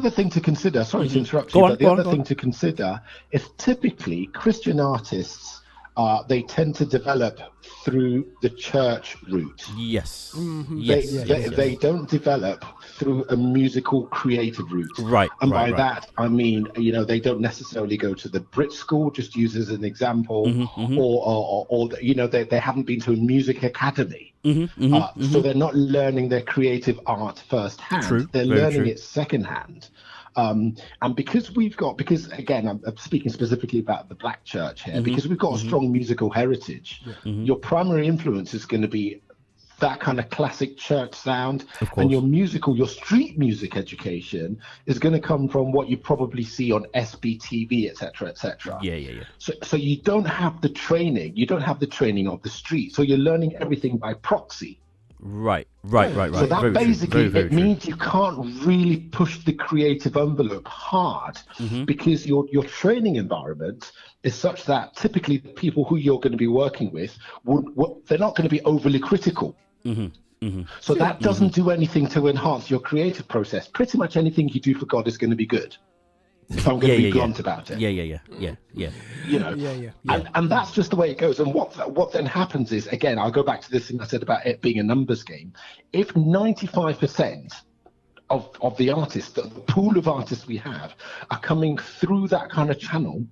other thing to consider, sorry to interrupt you, but the other thing to consider is typically Christian artists, they tend to develop through the church route. Yes. Mm-hmm. They don't develop through a musical creative route. Right. And by that, I mean, they don't necessarily go to the Brit school, just use as an example, or they haven't been to a music academy. So they're not learning their creative art firsthand. They're learning it secondhand. And because again, I'm speaking specifically about the Black church here, because we've got a strong musical heritage, your primary influence is going to be that kind of classic church sound, and your street music education is going to come from what you probably see on SBTV, etc., etc. So you don't have the training. You don't have the training of the street. So you're learning everything by proxy. Right. So that very basically very it means you can't really push the creative envelope hard, because your training environment is such that typically the people who you're going to be working with they're not going to be overly critical. So that doesn't do anything to enhance your creative process. Pretty much anything you do for God is going to be good, if I'm going to be blunt about it. And that's just the way it goes. And what then happens is, again, I'll go back to this thing I said about it being a numbers game. If 95% of the artists, the pool of artists we have, are coming through that kind of channel,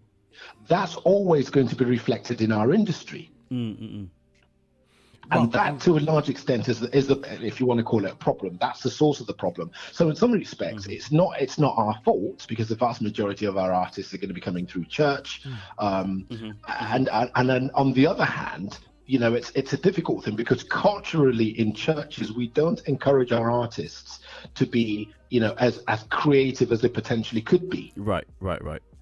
that's always going to be reflected in our industry. And that, to a large extent, is if you want to call it a problem, that's the source of the problem. So in some respects, it's not our fault, because the vast majority of our artists are going to be coming through church. And then on the other hand, it's a difficult thing, because culturally in churches, we don't encourage our artists to be, as creative as they potentially could be. Right.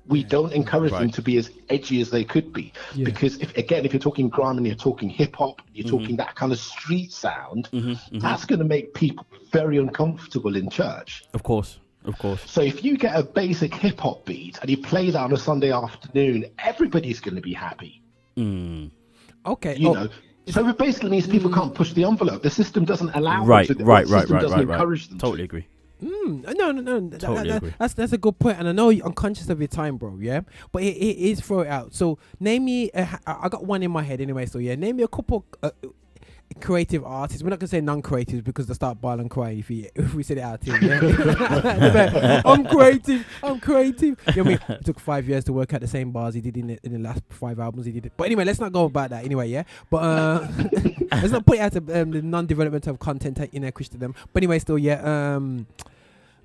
We don't encourage them to be as edgy as they could be, because if you're talking grime and you're talking hip hop, you're talking that kind of street sound, that's going to make people very uncomfortable in church. Of course. So if you get a basic hip hop beat and you play that on a Sunday afternoon, everybody's going to be happy. Okay. So it basically means people can't push the envelope. The system doesn't allow them to. The system doesn't encourage them. Totally agree. No. That's a good point, and I know you're unconscious of your time, bro. Yeah, but it is throw it out. So name me. I got one in my head anyway. So yeah, name me a couple creative artists. We're not gonna say non-creatives, because they start bawling and crying if we said it out here. Yeah? I'm creative. You know what I mean? It took 5 years to work out the same bars he did in the last 5 albums he did. But anyway, let's not go about that anyway. Yeah, but let's not put it out to the non-development of content in a Christendom. But anyway, still, yeah.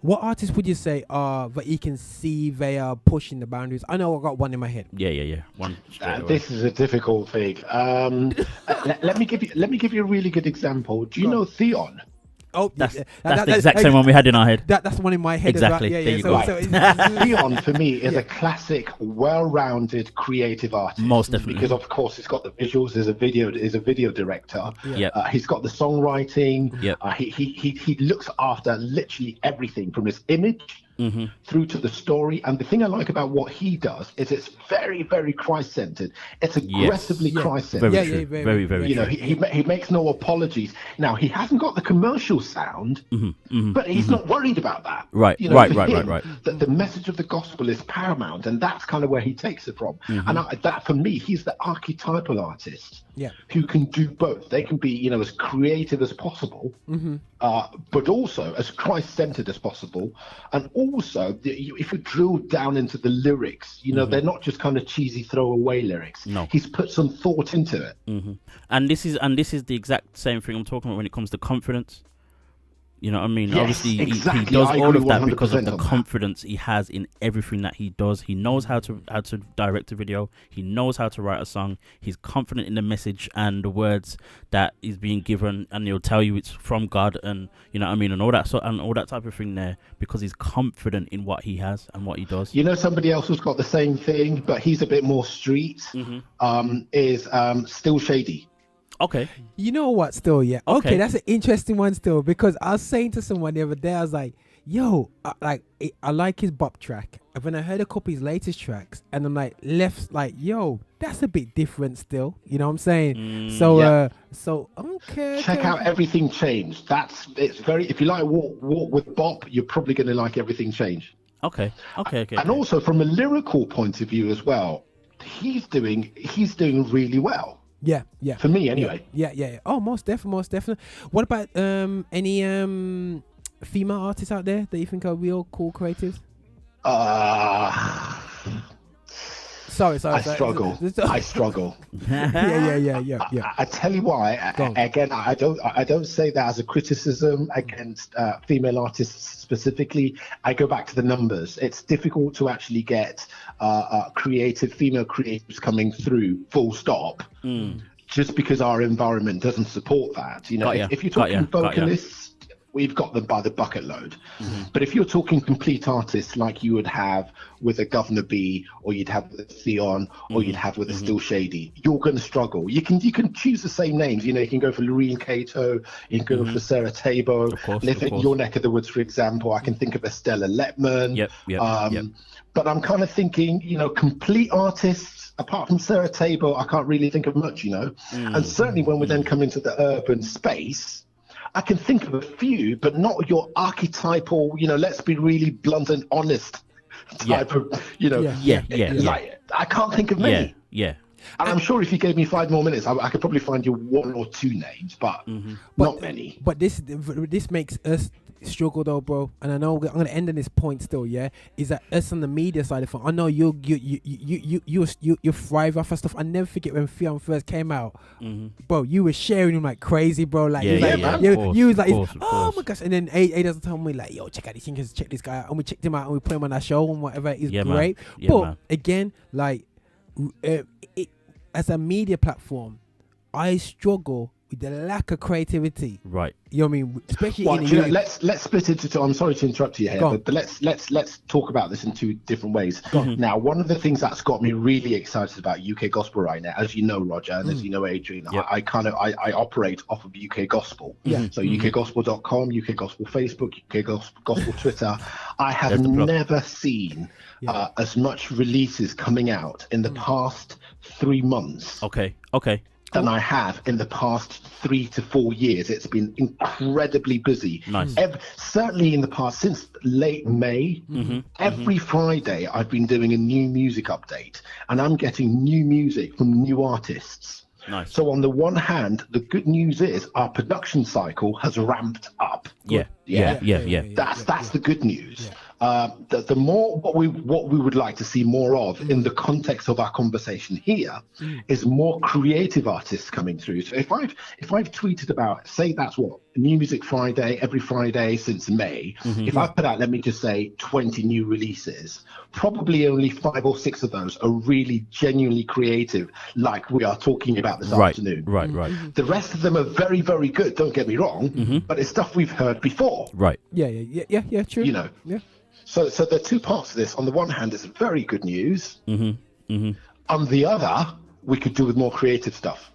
What artists would you say are that you can see they are pushing the boundaries? I know I got one in my head. Yeah. One. This is a difficult thing. Let me give you a really good example. Do you know Theon? Oh, that's the exact same one we had in our head. That's the one in my head. Exactly. As well. There you go. So Theon, for me, is a classic, well-rounded creative artist. Most definitely. Because of course he's got the visuals. Is a video director. He's got the songwriting. He looks after literally everything, from his image through to the story. And the thing I like about what he does is it's very, very Christ-centered. It's aggressively Christ-centered. Very, very. He makes no apologies. Now, he hasn't got the commercial sound, but he's not worried about that. Right. The message of the gospel is paramount, and that's kind of where he takes it from. And that, for me, he's the archetypal artist who can do both. They can be, as creative as possible, but also as Christ-centered as possible. And also, if you drill down into the lyrics, they're not just kind of cheesy throwaway lyrics. No, he's put some thought into it. And this is the exact same thing I'm talking about when it comes to confidence. You know what I mean? Yes, Obviously, exactly. he does all of that 100% because of the on confidence he has in everything that he does. He knows how to direct a video. He knows how to write a song. He's confident in the message and the words that is being given, and he'll tell you it's from God, and you know what I mean, and all that type of thing there, because he's confident in what he has and what he does. Somebody else who's got the same thing, but he's a bit more street. Is Still Shady. Okay. You know what? Still, yeah. Okay, that's an interesting one. Still, because I was saying to someone the other day, I was like, yo, I like his bop track. And when I heard a couple of his latest tracks, and I'm like, yo, that's a bit different still. You know what I'm saying? So okay. Check out Everything Changed. It's very. If you like walk with bop, you're probably going to like Everything Changed. Okay. And also from a lyrical point of view as well, he's doing really well. Yeah. For me, anyway. Yeah. Oh, most definitely. What about any female artists out there that you think are real cool creatives? Sorry. I struggle. Yeah. I tell you why. Again, I don't say that as a criticism against female artists specifically. I go back to the numbers. It's difficult to actually get female creatives coming through. Full stop. Just because our environment doesn't support that. You know, if you're talking vocalists, we've got them by the bucket load. But if you're talking complete artists like you would have with a Governor B, or you'd have with a Theon, or you'd have with a Still Shady, you're going to struggle. You can choose the same names. You know, you can go for Loreen Cato, you can go for Sarah Tabo. Of course. In your neck of the woods, for example, I can think of Estella Letman. Yep. But I'm kind of thinking, you know, complete artists, apart from Sarah Tabo, I can't really think of much, you know. And certainly when we then come into the urban space, I can think of a few, but not your archetypal, you know, let's be really blunt and honest type of, you know. Like, I can't think of many. Yeah. And I'm sure if you gave me 5 more minutes, I could probably find you 1 or 2 names, but not many. But this makes us struggle though, bro. And I know I'm gonna end on this point still. Yeah, is that us on the media side of it? I know you thrive off of stuff. I never forget when Theon first came out, bro. You were sharing him like crazy, bro. Like you was like, oh my gosh. And then A doesn't tell me like, yo, check out these things, check this guy out, and we checked him out and we put him on our show and whatever. It's great. But again, like as a media platform, I struggle with the lack of creativity. Right. You know what I mean? Especially let's split it into. I'm sorry to interrupt you here, but let's talk about this in 2 different ways. Now, one of the things that's got me really excited about UK gospel right now, as you know, Roger, and as you know, Adrian, I operate off of UK gospel. So ukgospel.com, UK Gospel Facebook, UK Gospel Twitter. I have never seen as much releases coming out in the past 3 months. Okay. Than I have in the past 3 to 4 years. It's been incredibly busy. Nice. Certainly in the past, since late May, every Friday I've been doing a new music update, and I'm getting new music from new artists. Nice. So on the one hand, the good news is our production cycle has ramped up. Yeah. That's the good news. The more what we would like to see more of in the context of our conversation here is more creative artists coming through. So if I've tweeted about, say that's what, New Music Friday every Friday since May, if I put out, let me just say 20 new releases, probably only 5 or 6 of those are really genuinely creative, like we are talking about this afternoon. Right. The rest of them are very, very good, don't get me wrong, but it's stuff we've heard before. Right. Yeah, true. You know. Yeah. So there are 2 parts to this. On the one hand, it's very good news. On the other, we could do with more creative stuff.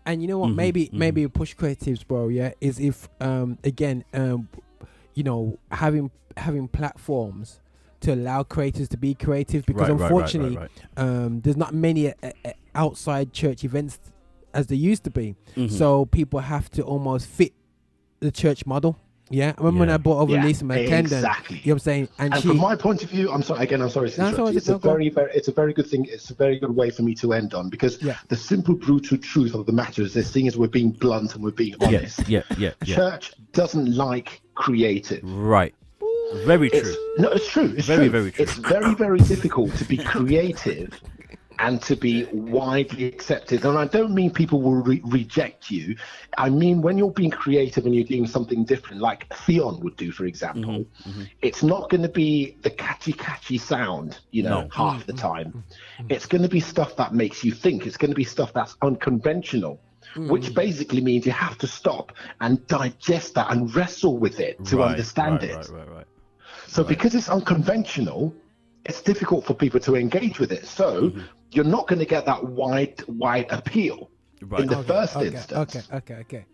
And you know what? Maybe push creatives, bro. Yeah, is if again, you know, having platforms to allow creators to be creative, because unfortunately, there's not many outside church events as there used to be. So people have to almost fit the church model. Yeah, I remember when I brought over Lisa McKendon. Exactly. You know what I'm saying? And from my point of view, I'm sorry to interrupt you. It's a very good thing. It's a very good way for me to end on, because the simple, brutal truth of the matter is this thing is we're being blunt and we're being honest. Church doesn't like creative. Right. Very true. It's true. It's very, true. very true. It's very, very difficult to be creative and to be widely accepted. And I don't mean people will reject you. I mean, when you're being creative and you're doing something different, like Theon would do, for example, it's not going to be the catchy sound, you know, half the time. It's going to be stuff that makes you think. It's going to be stuff that's unconventional, which basically means you have to stop and digest that and wrestle with it to understand it. So because it's unconventional, it's difficult for people to engage with it. So you're not going to get that wide appeal in the first instance. Okay.